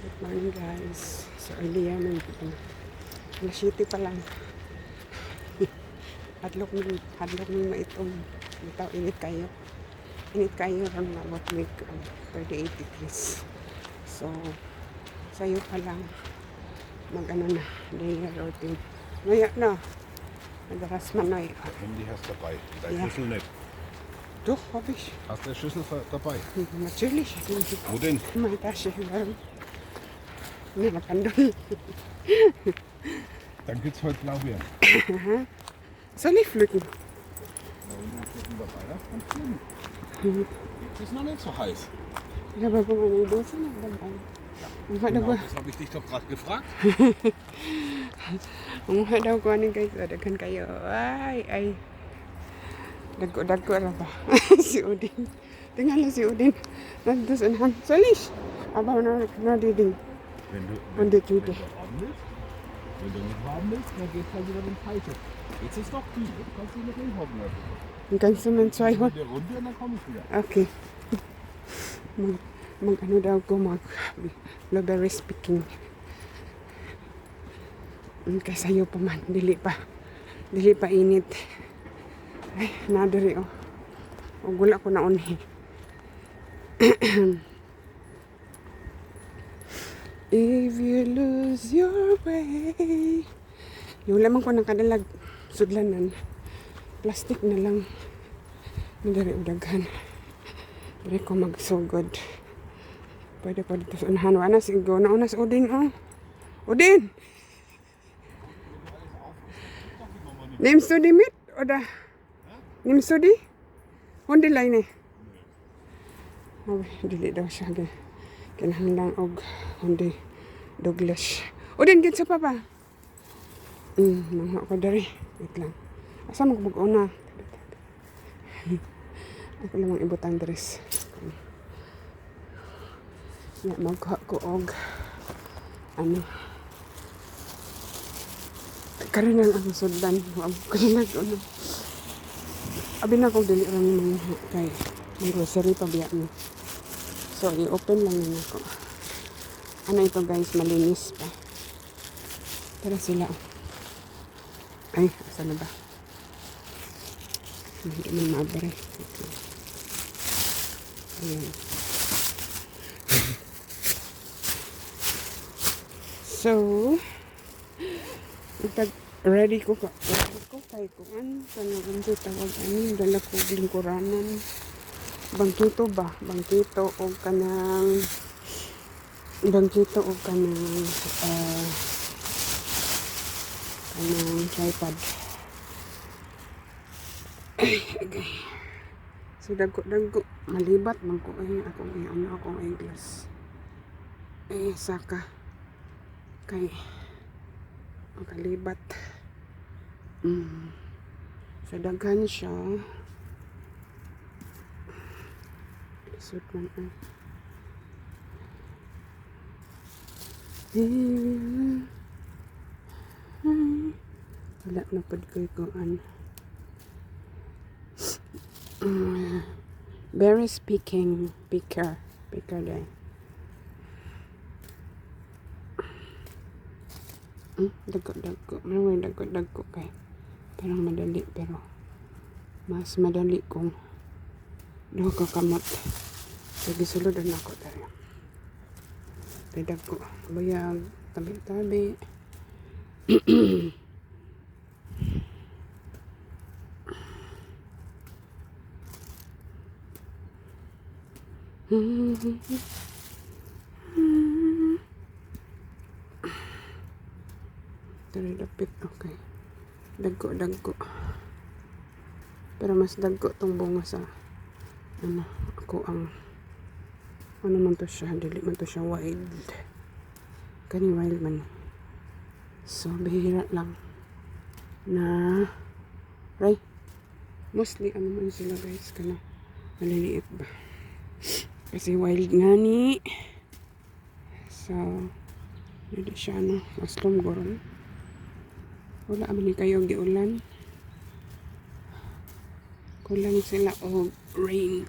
Good morning guys. So early yan. Alas 7 pa lang. Hadlok ng maitong. Bitaw, init kayo. Init kayo ron na about make 38 degrees. So, sayo pa lang. Mag-ano na, daily routine. Maya na. Nagaras man na Handy hast dabei. Dein Ja. Schlüssel nicht. Doch, hab ich. Hast du den Schlüssel dabei? Natürlich. Wo denn? Meine Tasche. Warum? Hindi nakandun. Dann gibt's heute Blaubeeren. Soll ich pflücken? Ist noch nicht so heiß. Ich habe aber meine Dose noch dabei. Genau, das habe ich dich doch gerade gefragt. Umuha daw ko aning guys, daghan kayo. Ay. Dagko ra ba? Si Udin. Tingnan si Udin. Nagdos unhan. Solis. Aber na diding. Wenn du Und die Tüte. haben willst, wenn du nicht haben willst, dann geht's halt wieder den Falschen. Jetzt ist doch viel. Jetzt kannst du noch hinhocken lassen. Ang ganso man 200. Der Runde und dann komme ich wieder. Okay. Mag-ano daw ko, blueberry speaking. Kasayo pa man, dili pa init. Ay, nadiri oh. O gula ko na unhi. If you lose your way. Yung lamang ko nakadalag sudlanan. Plastic na lang. Nadiri udaghan. Dari ko magsugod. Pwede pa dito sa unahan. Wana sigo na una sa Udin oh. Udin! Nimmst du die mit? Oder? Nimmst du die? Hundeleine? Okay, dili daw siya. Kinahanglang og hundi Douglas. Udin, git sa papa. Nangha ko dari. Wait lang. Asa magbug-una? Ako lamang ibutang dress. Ya, magkuha ko og ano. Karon lang ang sudlan. Ko na nag-ano. Abi na kong dili ron mga kay may grocery pa biya mo. So, i-open lang na ako. Ano ito guys, malinis pa. Tara sila. Ay, asa na ba? Hindi man mabre. Ayan. So, ready ko kay kuan kanang sa tawag ani dala ko lingkuranan. Bangkito o kanang tripod. Okay. So dagko malibat man ko ay akong eyeglass. Saka kay makalibat. So daghan siya. Lisod man wala na pod ko'y kuan. Very speaking picker day. Dagko kay parang madali pero mas madali kung daw kakamot. So gisuludan ako tayo. Dagko bayag tabi-tabi. Dari dapit, okay. Dagko. Pero mas dagko tong bunga sa ako ang ano man to siya, dili man to siya wild. Kani wild man. So bihira lang na mostly ano man sila guys kana maliliit ba. Kasi wild nga ni. So hindi siya maslom goron. Wala man ni kayo giulan. Kulang sila og rain.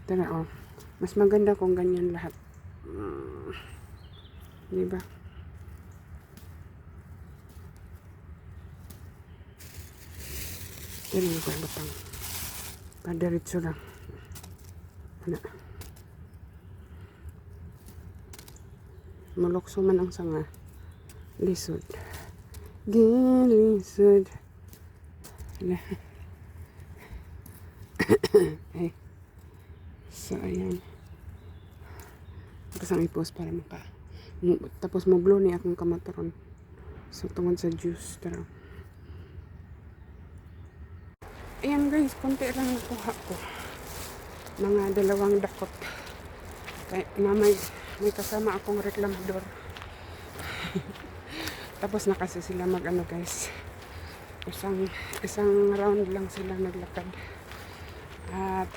Tara, oh. Mas maganda kung ganyan lahat. Di ba? Yan ang batang. Padiretso lang. Ano? Mulokso man ang sanga. Lisod. Gilisod. Wala. Ay. So, ayan. Tapos ang i-post para maka. Tapos mo blow ni akong kamataron. So, tungod sa juice. Tara. Ayan guys, konti lang nakuha ko. Mga 2 dakot. Kaya na may kasama akong reklamador. Tapos na kasi sila mag-ano guys. Isang round lang sila naglakad. At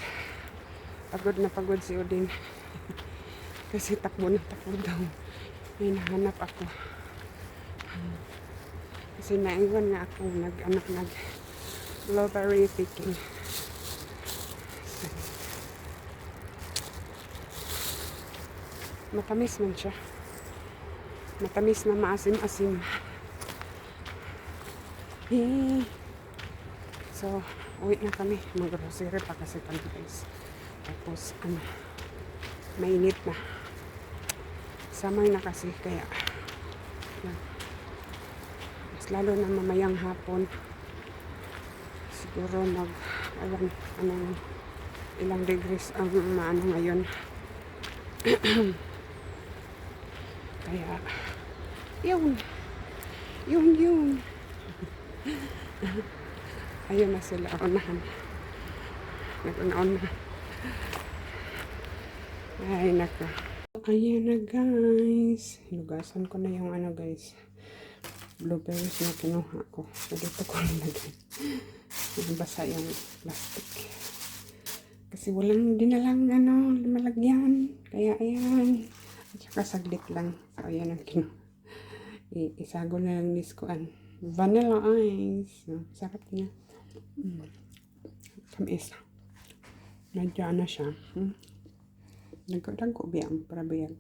pagod si Odin. Kasi takbo daw. May nahanap ako. Kasi naiwan nga ako nag blueberry picking. So, matamis man siya. Matamis na maasim-asim. So, uwi na kami. Mag-grocery pa kasi kami guys. Tapos, mainit na. Summer na kasi, kaya yan. Mas lalo na mamayang hapon. Siguro ilang degrees ang maano ngayon. Kaya, yun. Ayun na sila, unahan. Nag-unaon na. Ay, nako. Ayan na guys. Hinugasan ko na yung guys. Blueberries na kinuha ko. So, dito ko nilagay. Basa yung plastic. Kasi walang dinalang malagyan. Kaya ayan. At saka saglit lang. So, ayan ang kinuha. Isago na lang niskuan. Vanilla ice. So, sarap niya. Tamis. Nadya na siya. Nagkadago biyang para biyag.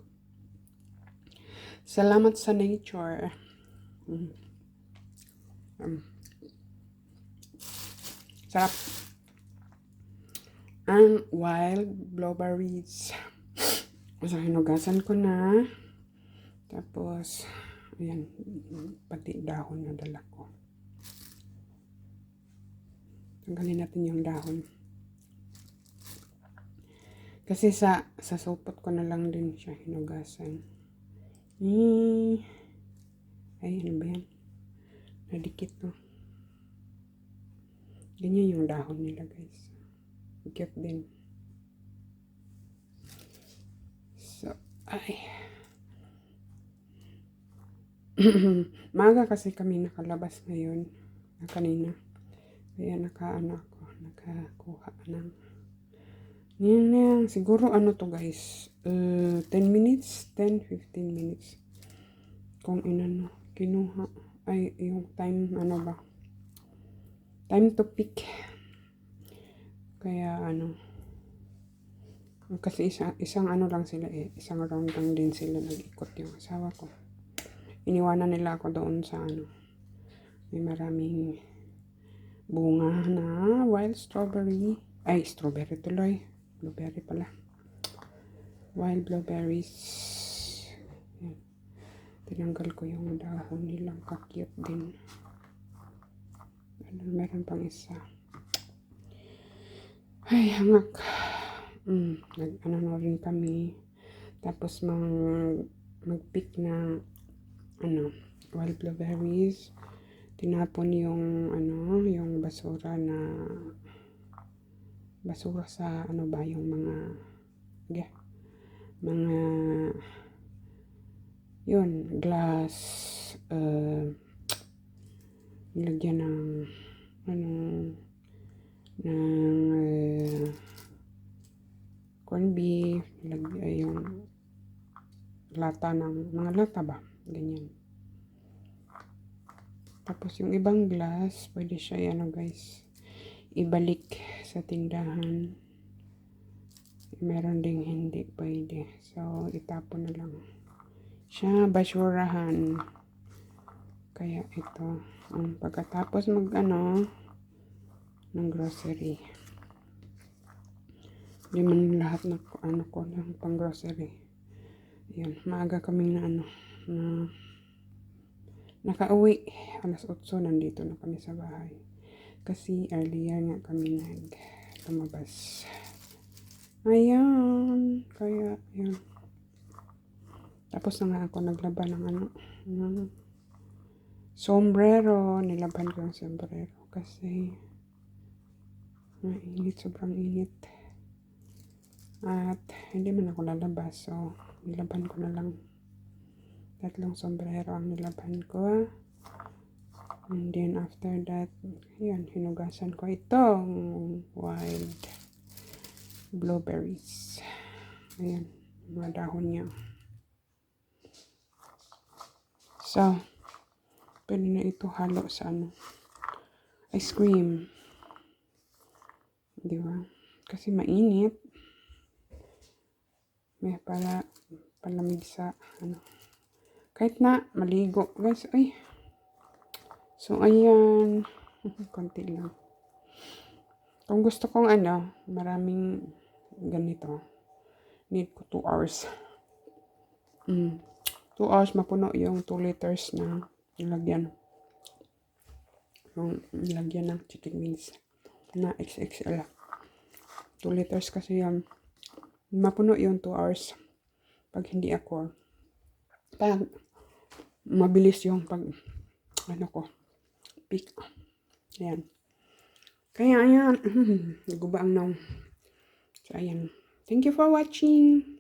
Salamat sa nature. Sarap. Ang wild blueberries. So, hinugasan ko na. Tapos, ayan, pati dahon na dala ko. Tanggalin natin yung dahon. Kasi sa supot ko na lang din siya hinugasan. Ay, ano ba yan? Nadikit to. Ganyan yung dahon nila guys. Cute din. So, ay. Maaga kasi kami nakalabas ngayon. Kanina. Kaya nakakuha ng yan. Siguro to guys. 10 minutes, 10-15 minutes. Kung kinuha. Ay, yung time, ba? Time to pick. Kaya, kasi isang lang sila isang round lang din sila nag-ikot yung asawa ko. Iniwanan nila ako doon sa may maraming bunga na wild strawberry. Ay, strawberry tuloy. Blueberry pala. Wild blueberries. Yan. Tinanggal ko yung dahon nilang kakiyot din. Meron pang isa. Ay, hangak. Na rin kami. Tapos mag-pick na wild blueberries. Tinapon yung yung basura sa yung mga yun, glass, nilagyan ng corned beef, yung lata mga lata ba, ganyan. Tapos yung ibang glass, pwede siya guys, ibalik sa tindahan. Meron ding hindi pwede. So, itapon na lang siya, basurahan. Kaya ito, pagkatapos ng grocery. Hindi man lahat na ko lang pang grocery. Yan, maaga kami na nakauwi. Alas 8 nandito na kami sa bahay. Kasi earlier nga kami lumabas. Ayan, kaya yan. Tapos na nga ako naglaba ng sombrero. Nilaban ko yung sombrero kasi mainit, sobrang init. At hindi man ako lalabas, so nilaban ko na lang. 3 sombrero ang nilaban ko. And then after that, yan, hinugasan ko itong wild blueberries. Ayan, mga dahon niya. So, pwede na ito halo sa ice cream. Di ba? Kasi mainit. May palamig sa kahit na maligo, guys. Ay. So, ayan. Konti lang. Kung gusto kong maraming ganito, need ko 2 hours. 2 hours mapuno yung 2 liters na nilagyan. Yung nilagyan ng chicken wings na XXL. 2 liters kasi yan. Mapuno yung 2 hours. Pag hindi ako. Pag mabilis yung peak. Ayan. Kaya ayan. Naguba ang naong. So ayan. Thank you for watching.